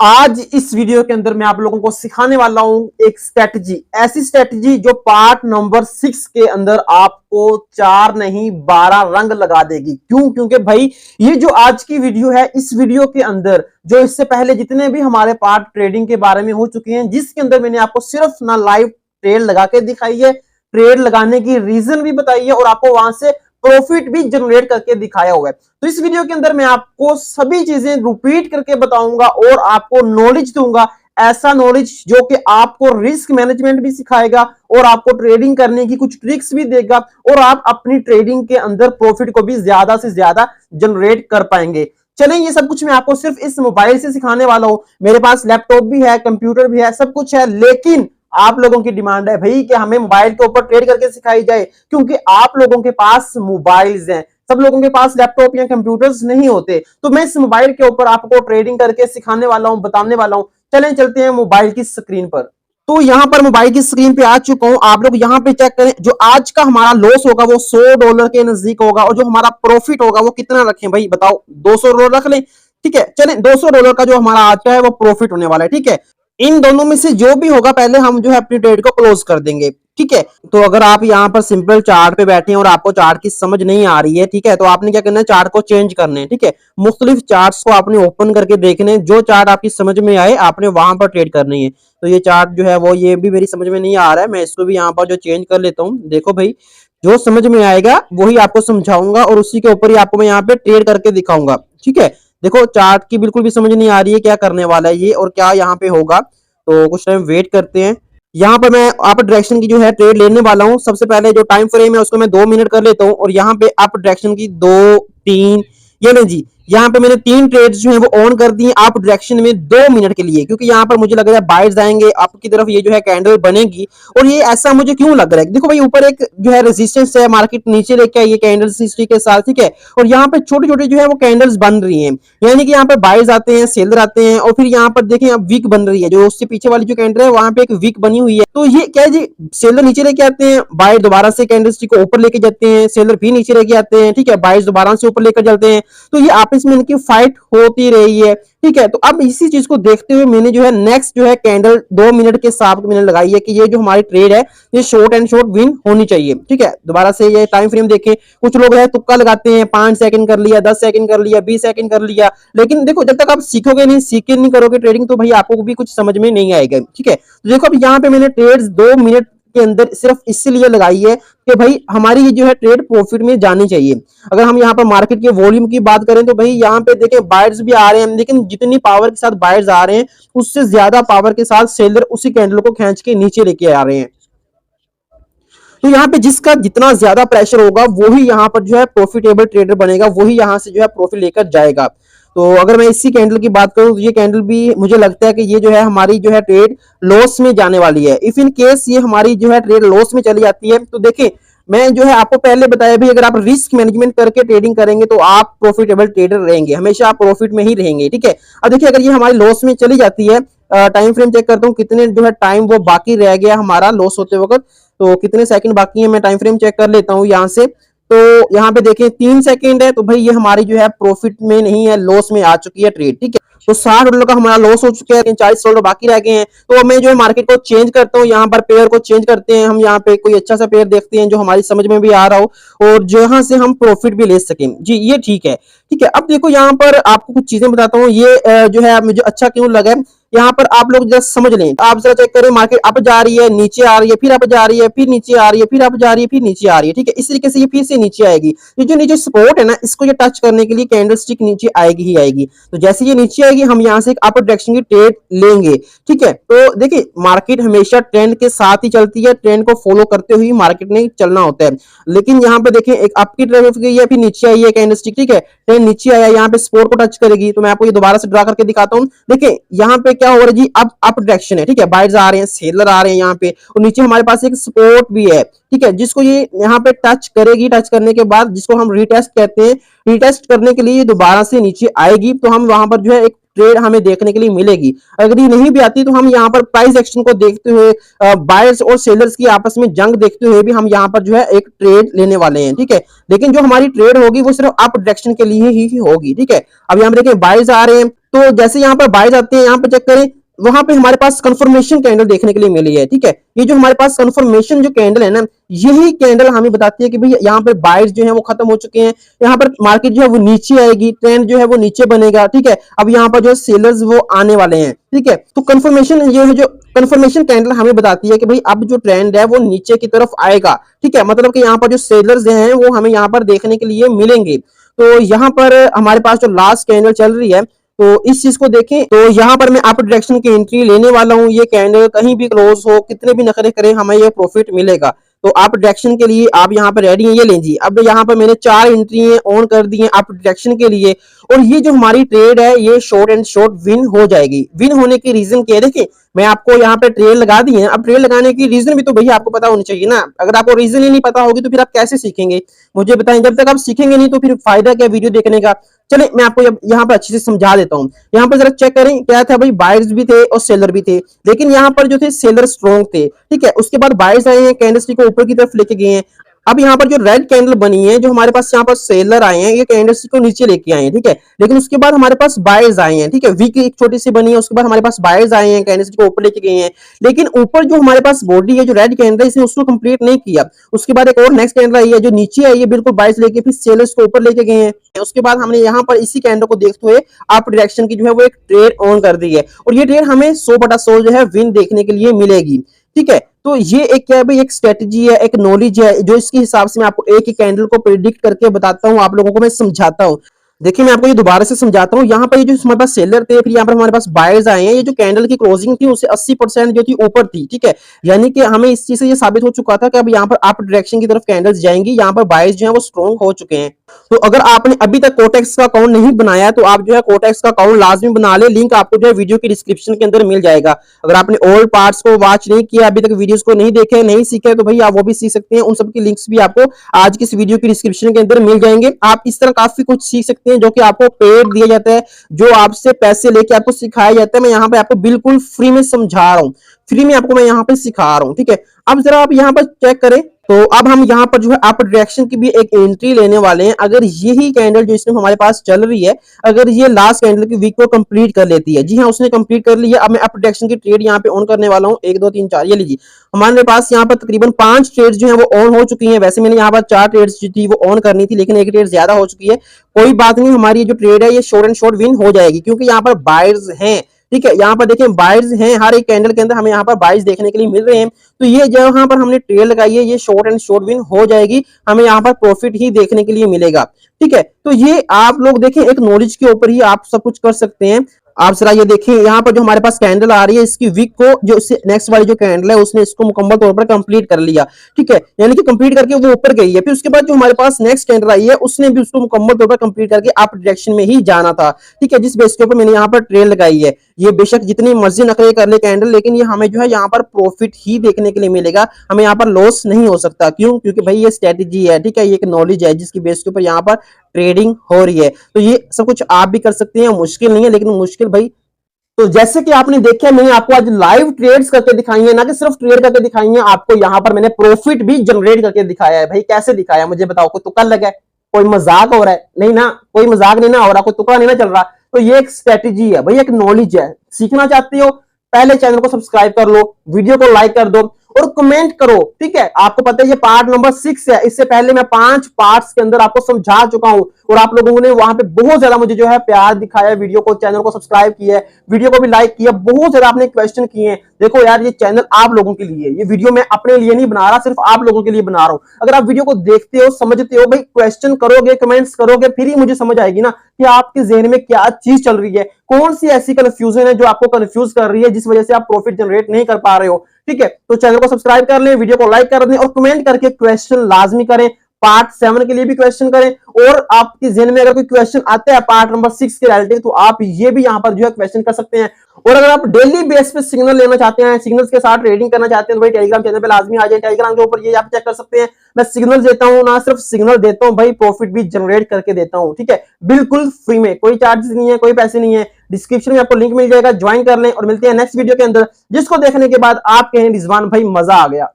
आज इस वीडियो के अंदर मैं आप लोगों को सिखाने वाला हूं एक स्ट्रेटजी, ऐसी स्ट्रेटजी जो पार्ट नंबर 6 के अंदर आपको 4 नहीं 12 रंग लगा देगी। क्यों? क्योंकि भाई ये जो आज की वीडियो है, इस वीडियो के अंदर जो इससे पहले जितने भी हमारे पार्ट ट्रेडिंग के बारे में हो चुके हैं, जिसके अंदर मैंने आपको सिर्फ ना लाइव ट्रेड लगा के दिखाई है, ट्रेड लगाने की रीजन भी बताई है और आपको वहां से प्रॉफिट भी जनरेट करके दिखाया हुआ है। तो इस वीडियो के अंदर मैं आपको सभी चीजें रिपीट करके बताऊंगा और आपको नॉलेज दूंगा, ऐसा नॉलेज जो कि आपको रिस्क मैनेजमेंट भी सिखाएगा और आपको ट्रेडिंग करने की कुछ ट्रिक्स भी देगा और आप अपनी ट्रेडिंग के अंदर प्रॉफिट को भी ज्यादा से ज्यादा जनरेट कर पाएंगे। चलें, ये सब कुछ मैं आपको सिर्फ इस मोबाइल से सिखाने वाला हूं। मेरे पास लैपटॉप भी है, कंप्यूटर भी है, सब कुछ है, लेकिन आप लोगों की डिमांड है भाई कि हमें मोबाइल के ऊपर ट्रेड करके सिखाई जाए, क्योंकि आप लोगों के पास मोबाइल्स हैं, सब लोगों के पास लैपटॉप या कंप्यूटर्स नहीं होते। तो मैं इस मोबाइल के ऊपर आपको ट्रेडिंग करके सिखाने वाला हूं, बताने वाला हूं। चलें चलते हैं मोबाइल की स्क्रीन पर। तो यहां पर मोबाइल की स्क्रीन पे आ चुका हूं। आप लोग यहां पे चेक करें, जो आज का हमारा लॉस होगा वो $100 के नजदीक होगा और जो हमारा प्रॉफिट होगा वो कितना रखें भाई बताओ? $200 रख लें, ठीक है। चलें, $200 का जो हमारा आज का है वो प्रॉफिट होने वाला है, ठीक है। इन दोनों में से जो भी होगा पहले हम जो है अपनी ट्रेड को क्लोज कर देंगे, ठीक है। तो अगर आप यहाँ पर सिंपल चार्ट पे बैठे हैं और आपको चार्ट की समझ नहीं आ रही है, ठीक है, तो आपने क्या करना है, चार्ट को चेंज करना है, ठीक है। मुख्तलिफ चार्ट्स को आपने ओपन करके देखने, जो चार्ट आपकी समझ में आए आपने वहां पर ट्रेड करनी है। तो ये चार्ट जो है वो ये भी मेरी समझ में नहीं आ रहा है, मैं इसको भी यहाँ पर जो चेंज कर लेता हूँ। देखो भाई, जो समझ में आएगा वही आपको समझाऊंगा और उसी के ऊपर ही आपको मैं यहाँ पे ट्रेड करके दिखाऊंगा, ठीक है। देखो, चार्ट की बिल्कुल भी समझ नहीं आ रही है क्या करने वाला है ये और क्या यहाँ पे होगा, तो कुछ टाइम वेट करते हैं। यहाँ पर मैं अप डायरेक्शन की जो है ट्रेड लेने वाला हूँ। सबसे पहले जो टाइम फ्रेम है उसको मैं 2 मिनट कर लेता हूँ और यहाँ पे अप डायरेक्शन की 2 3 ये नहीं जी, यहाँ पे मैंने 3 ट्रेड्स जो है वो ऑन कर दी अप डायरेक्शन में 2 मिनट के लिए, क्योंकि यहाँ पर मुझे लग रहा है बाइट्स आएंगे अप की तरफ, ये जो है कैंडल बनेगी। और ये ऐसा मुझे क्यों लग रहा है, देखो भाई ऊपर एक जो है रेजिस्टेंस है, मार्केट नीचे लेके आई है कैंडल्स हिस्ट्री के साथ, ठीक है। और यहाँ पे छोटे छोटे जो है वो कैंडल्स बन रही हैं, यानी कि यहाँ पर बाइज आते हैं, सेलर आते हैं और फिर यहाँ पर देखें अब वीक बन रही है। जो उससे पीछे वाली जो कैंडल है वहां पे एक वीक बनी हुई है, तो ये क्या है जी, सेलर नीचे लेके आते हैं, बायर दोबारा से कैंडल स्टिक को ऊपर लेके जाते हैं, सेलर भी नीचे लेके आते हैं, ठीक है, बायर्स दोबारा से ऊपर लेकर चलते हैं। तो ये आपस में इनकी फाइट होती रही है, ठीक है। तो अब इसी चीज को देखते हुए मैंने जो है नेक्स्ट जो है कैंडल 2 मिनट के साथ मैंने लगाई है कि ये जो हमारी ट्रेड है ये शॉर्ट एंड शॉर्ट विन होनी चाहिए, ठीक है। दोबारा से ये टाइम फ्रेम देखें, कुछ लोग है तुक्का लगाते हैं, 5 सेकंड कर लिया, 10 सेकंड कर लिया, 20 सेकंड कर लिया, लेकिन देखो जब तक आप सीखोगे नहीं, सीखे नहीं करोगे ट्रेडिंग, तो भाई आपको भी कुछ समझ में नहीं आएगा, ठीक है। तो देखो अब यहाँ पे मैंने ट्रेड्स 2 मिनट के अंदर सिर्फ इसलिए लगाई है कि भाई हमारी ये जो है ट्रेड प्रॉफिट में जानी चाहिए। अगर हम यहाँ पर मार्केट के वॉल्यूम की बात करें तो भाई यहाँ पे देखें बायर्स भी आ रहे हैं, लेकिन जितनी पावर के साथ बायर्स आ रहे हैं उससे ज्यादा पावर के साथ सेलर उसी कैंडल को खींच के नीचे लेके आ रहे हैं। तो यहाँ पे जिसका जितना ज्यादा प्रेशर होगा वही यहाँ पर जो है प्रॉफिटेबल ट्रेडर बनेगा, वही यहाँ से जो है प्रॉफिट लेकर जाएगा। तो अगर मैं इसी कैंडल की बात करूं तो ये कैंडल भी मुझे लगता है कि ये जो है हमारी जो है ट्रेड लॉस में जाने वाली है। इफ इन केस ये हमारी जो है ट्रेड लॉस में चली जाती है तो देखिए, मैं जो है आपको पहले बताया भी, अगर आप रिस्क मैनेजमेंट करके ट्रेडिंग करेंगे तो आप प्रॉफिटेबल ट्रेडर रहेंगे, हमेशा आप प्रॉफिट में ही रहेंगे, ठीक है। अब देखिए अगर ये हमारी लॉस में चली जाती है, टाइम फ्रेम चेक करता हूँ कितने जो है टाइम वो बाकी रह गया हमारा लॉस होते वक्त, तो कितने सेकंड बाकी है, मैं टाइम फ्रेम चेक कर लेता हूँ यहाँ से। तो यहाँ पे देखें 3 सेकंड है, तो भाई ये हमारी जो है प्रॉफिट में नहीं है, लॉस में आ चुकी है ट्रेड, ठीक है। तो $60 का हमारा लॉस हो चुका है, $40 बाकी रह गए हैं। तो मैं जो है मार्केट को चेंज करता हूँ, यहाँ पर पेयर को चेंज करते हैं, हम यहाँ पे कोई अच्छा सा पेयर देखते हैं जो हमारी समझ में भी आ रहा हो और जहां से हम प्रॉफिट भी ले सकें जी, ये ठीक है, ठीक है। अब देखो यहाँ पर आपको कुछ चीजें बताता हूँ, ये जो है मुझे अच्छा क्यों लगा है। यहाँ पर आप लोग जस्ट समझ लें, आप जरा चेक करें, मार्केट अप जा रही है, नीचे आ रही है, फिर अप जा रही है, फिर नीचे आ रही है, फिर अप जा रही है, फिर नीचे आ रही है, ठीक है। इस तरीके से ये फिर से नीचे आएगी। ये जो नीचे सपोर्ट है ना, इसको ये टच करने के लिए कैंडल स्टिक नीचे आएगी ही आएगी। तो जैसे ये नीचे आएगी हम यहाँ से एक अप डायरेक्शन की ट्रेड लेंगे, ठीक है। तो देखिए मार्केट हमेशा ट्रेंड के साथ ही चलती है, ट्रेंड को फॉलो करते हुए मार्केट ने चलना होता है। लेकिन यहाँ पे देखिए एक अप की ट्रेड गई है, फिर नीचे आई है कैंडल स्टिक, ठीक है, ट्रेंड नीचे आया, यहाँ पे सपोर्ट को टच करेगी। तो मैं आपको ये दोबारा से ड्रा करके दिखाता हूँ। देखिए यहाँ पे क्या हो रहा है जी, अब अप डायरेक्शन है, ठीक है, बायर्स आ रहे हैं, सेलर आ रहे हैं यहाँ पे, और नीचे हमारे पास एक सपोर्ट भी है, ठीक है, जिसको ये यहाँ पे टच करेगी। टच करने के बाद जिसको हम रीटेस्ट कहते हैं, रीटेस्ट करने के लिए दोबारा से नीचे आएगी, तो हम वहां पर जो है एक ट्रेड हमें देखने के लिए मिलेगी। अगर ये नहीं भी आती तो हम यहाँ पर प्राइस एक्शन को देखते हुए, बायर्स और सेलर्स की आपस में जंग देखते हुए भी हम यहाँ पर जो है एक ट्रेड लेने वाले हैं, ठीक है। लेकिन जो हमारी ट्रेड होगी वो सिर्फ अप डायरेक्शन के लिए ही होगी, ठीक है। अब यहाँ पे देखिए बायर्स आ रहे हैं, तो जैसे यहाँ पर बाइज आते हैं, यहाँ पर चेक करें, वहां पे हमारे पास कंफर्मेशन कैंडल देखने के लिए मिली है। ठीक है, ये जो हमारे पास कंफर्मेशन जो कैंडल है ना, यही कैंडल हमें बताती है कि भाई यहाँ पर बाइज जो है वो खत्म हो चुके हैं, यहाँ पर मार्केट जो है वो नीचे आएगी, ट्रेंड जो है वो नीचे बनेगा। ठीक है, अब यहाँ पर जो सेलर्स वो आने वाले हैं। ठीक है, तो कंफर्मेशन ये है, जो कंफर्मेशन कैंडल हमें बताती है कि भाई अब जो ट्रेंड है वो नीचे की तरफ आएगा। ठीक है, मतलब कि यहाँ पर जो सेलर्स हैं वो हमें यहाँ पर देखने के लिए मिलेंगे। तो यहाँ पर हमारे पास जो लास्ट कैंडल चल रही है, तो इस चीज को देखें, तो यहाँ पर मैं अप डायरेक्शन की एंट्री लेने वाला हूँ। ये कैंडल कहीं भी क्लोज हो, कितने भी नखरे करें, हमें ये प्रॉफिट मिलेगा। तो अप डायरेक्शन के लिए आप यहाँ पर रेडी हैं, ये लें जी। अब यहाँ पर मैंने 4 एंट्री ऑन कर दी हैं अप डायरेक्शन के लिए, और ये जो हमारी ट्रेड है ये शॉर्ट एंड शॉर्ट विन हो जाएगी। विन होने की रीजन क्या है, देखिए मैं आपको यहाँ पे ट्रेड लगा दी है। अब ट्रेड लगाने की रीजन भी तो भैया आपको पता होनी चाहिए ना। अगर आपको रीजन ही नहीं पता होगी तो फिर आप कैसे सीखेंगे, मुझे बताएं। जब तक आप सीखेंगे नहीं तो फिर फायदा क्या वीडियो देखने का। चलिए मैं आपको यहाँ पर अच्छे से समझा देता हूँ। यहाँ पर जरा चेक करें, क्या था भाई, बायर्स भी थे और सेलर भी थे, लेकिन यहाँ पर जो थे सेलर स्ट्रॉन्ग थे। ठीक है, उसके बाद बायर्स आए हैं, कैंडलस्टिक को ऊपर की तरफ लेके गए हैं। अब यहाँ पर जो रेड कैंडल बनी है, जो हमारे पास यहाँ पर सेलर आए हैं, ये कैंडलस्टिक को नीचे लेके आए हैं। ठीक है, लेकिन उसके बाद हमारे पास बायर्स आए हैं। ठीक है, वीक एक छोटी सी बनी है, उसके बाद हमारे पास बायर्स आए हैं, कैंडलस्टिक को ऊपर लेके गए हैं। लेकिन ऊपर जो हमारे पास बॉडी है, जो रेड कैंडल, इसने उसको कंप्लीट नहीं किया। उसके बाद एक और नेक्स्ट कैंडल आई है जो नीचे आई है, बिल्कुल बायर्स लेके फिर सेलर्स को ऊपर लेके गए हैं। उसके बाद हमने यहाँ पर इसी कैंडल को देखते हुए अप डायरेक्शन की जो है वो एक ट्रेड ऑन कर दी है, और ये ट्रेड हमें 100/100 जो है विन देखने के लिए मिलेगी। ठीक है, तो ये एक क्या है भाई, एक स्ट्रेटजी है, एक नॉलेज है, जो इसके हिसाब से मैं आपको एक एक कैंडल को प्रिडिक्ट करके बताता हूँ, आप लोगों को मैं समझाता हूँ। देखिए मैं आपको ये दोबारा से समझाता हूँ। यहाँ पर ये जो हमारे पास सेलर थे, फिर यहाँ पर हमारे पास बायर्स आए हैं। ये जो कैंडल की क्लोजिंग थी उससे 80% जो थी ऊपर थी। ठीक है, यानी कि हमें इस चीज से ये साबित हो चुका था कि अब यहाँ पर अप डायरेक्शन की तरफ कैंडल्स जाएंगी, यहाँ पर बायर्स जो है वो स्ट्रॉन्ग हो चुके हैं। तो अगर आपने अभी तक कोटेक्स का अकाउंट नहीं बनाया तो आप जो है कोटेक्स का अकाउंट लाजमी बना ले। लिंक आपको जो है वीडियो की डिस्क्रिप्शन के अंदर मिल जाएगा। अगर आपने ओल्ड पार्ट्स को वॉच नहीं किया, अभी तक वीडियोस को नहीं देखे, नहीं सीखे, तो भाई आप वो भी सीख सकते हैं। उन सब की लिंक्स भी आपको आज की इस वीडियो की डिस्क्रिप्शन के अंदर मिल जाएंगे। आप इस तरह काफी कुछ सीख सकते हैं जो कि आपको पेड दिया जाता है, जो आपसे पैसे लेके आपको सिखाया जाता है। मैं यहाँ पे आपको बिल्कुल फ्री में समझा रहा हूँ, फ्री में आपको मैं यहाँ पे सिखा रहा हूँ। ठीक है, अब जरा आप यहाँ पर चेक करें, तो अब हम यहाँ पर जो है अप डायरेक्शन की भी एक एंट्री लेने वाले हैं। अगर यही कैंडल जो इसमें हमारे पास चल रही है, अगर ये लास्ट कैंडल की वीक को कंप्लीट कर लेती है, जी हाँ उसने कंप्लीट कर लिया। अब मैं अप डायरेक्शन की ट्रेड यहाँ पे ऑन करने वाला हूँ। 1 2 3 4, ये लीजिए, हमारे पास यहाँ पर तकरीबन 5 ट्रेड्स जो है वो ऑन हो चुकी हैं। वैसे मैंने यहाँ पर 4 ट्रेड्स जो थी वो ऑन करनी थी, लेकिन एक ट्रेड ज्यादा हो चुकी है। कोई बात नहीं, हमारी जो ट्रेड है ये शॉर्ट एंड शॉर्ट विन हो जाएगी, क्योंकि यहाँ पर बायर्स हैं। ठीक है, यहाँ पर देखें बायर्स हैं, हर एक कैंडल के अंदर हमें यहाँ पर बायर्स देखने के लिए मिल रहे हैं। तो ये जहां पर हमने ट्रेड लगाई है, ये शॉर्ट एंड शॉर्ट विन हो जाएगी, हमें यहाँ पर प्रॉफिट ही देखने के लिए मिलेगा। ठीक है, तो ये आप लोग देखें, एक नॉलेज के ऊपर ही आप सब कुछ कर सकते हैं। आप जरा ये देखें, यहाँ पर जो हमारे पास कैंडल आ रही है, इसकी वीक को जो इससे नेक्स्ट वाली जो कैंडल है उसने इसको मुकम्मल तौर पर कंप्लीट कर लिया। ठीक है, यानी कि कंप्लीट करके वो ऊपर गई है। फिर उसके बाद जो हमारे पास नेक्स्ट कैंडल आई है, उसने भी उसको मुकम्मल तौर पर कंप्लीट करके अप डायरेक्शन में ही जाना था। ठीक है, जिस बेस के ऊपर मैंने यहाँ पर ट्रेड लगाई है, ये बेशक जितनी मर्जी नखरे कर ले कैंडल, लेकिन ये हमें जो है यहाँ पर प्रॉफिट ही देखने के लिए मिलेगा, हमें यहाँ पर लॉस नहीं हो सकता। क्यों? क्योंकि भाई ये स्ट्रेटेजी है। ठीक है, ये एक नॉलेज है जिसकी बेस के ऊपर यहाँ पर ट्रेडिंग हो रही है। तो ये सब कुछ आप भी कर सकते हैं, मुश्किल नहीं है, लेकिन मुश्किल भाई, तो जैसे कि आपने देखा, मैंने आपको आज लाइव ट्रेड्स करके दिखाई है, ना कि सिर्फ ट्रेड करके दिखाई है, आपको यहाँ पर मैंने प्रॉफिट भी जनरेट करके दिखाया है। भाई कैसे दिखाया मुझे बताओ, कोई तुक्का लगा है, कोई मजाक हो रहा है? नहीं ना, कोई मजाक नहीं ना हो रहा, कोई तुक्का नहीं ना चल रहा। तो ये एक स्ट्रेटेजी है भाई, एक नॉलेज है। सीखना चाहते हो, पहले चैनल को सब्सक्राइब कर लो, वीडियो को लाइक कर दो और कमेंट करो। ठीक है, आपको पता है ये पार्ट नंबर 6 है। इससे पहले मैं 5 पार्ट्स के अंदर आपको समझा चुका हूं, और आप लोगों ने वहां पे बहुत ज्यादा मुझे जो है प्यार दिखाया, वीडियो को, चैनल को सब्सक्राइब किया है, वीडियो को भी लाइक किया, बहुत ज्यादा आपने क्वेश्चन किए हैं। देखो यार, ये चैनल आप लोगों के लिए, ये वीडियो मैं अपने लिए नहीं बना रहा, सिर्फ आप लोगों के लिए बना रहा हूं। अगर आप वीडियो को देखते हो, समझते हो, भाई क्वेश्चन करोगे, कमेंट्स करोगे, फिर ही मुझे समझ आएगी ना कि आपके जहन में क्या चीज चल रही है, कौन सी ऐसी कंफ्यूजन है जो आपको कंफ्यूज कर रही है, जिस वजह से आप प्रॉफिट जनरेट नहीं कर पा रहे हो। ठीक है, तो चैनल को सब्सक्राइब कर लें, वीडियो को लाइक कर दें और कमेंट करके क्वेश्चन लाजमी करें। पार्ट 7 के लिए भी क्वेश्चन करें, और आपके जहन में अगर कोई क्वेश्चन आता है पार्ट नंबर 6 के रिलेटेड, तो आप ये भी यहां पर जो है क्वेश्चन कर सकते हैं। और अगर आप डेली बेस पे सिग्नल लेना चाहते हैं, सिग्नल्स के साथ ट्रेडिंग करना चाहते हैं, तो भाई टेलीग्राम चैनल पे लाजमी आ जाए। टेलीग्राम के ऊपर ये आप चेक कर सकते हैं, मैं सिग्नल देता हूं, ना सिर्फ सिग्नल देता हूं भाई, प्रॉफिट भी जनरेट करके देता हूं। ठीक है, बिल्कुल फ्री में, कोई चार्जेस नहीं है, कोई पैसे नहीं है। डिस्क्रिप्शन में आपको लिंक मिल जाएगा, ज्वाइन कर लें, और मिलते हैं नेक्स्ट वीडियो के अंदर, जिसको देखने के बाद आप कहें रिजवान भाई मजा आ गया।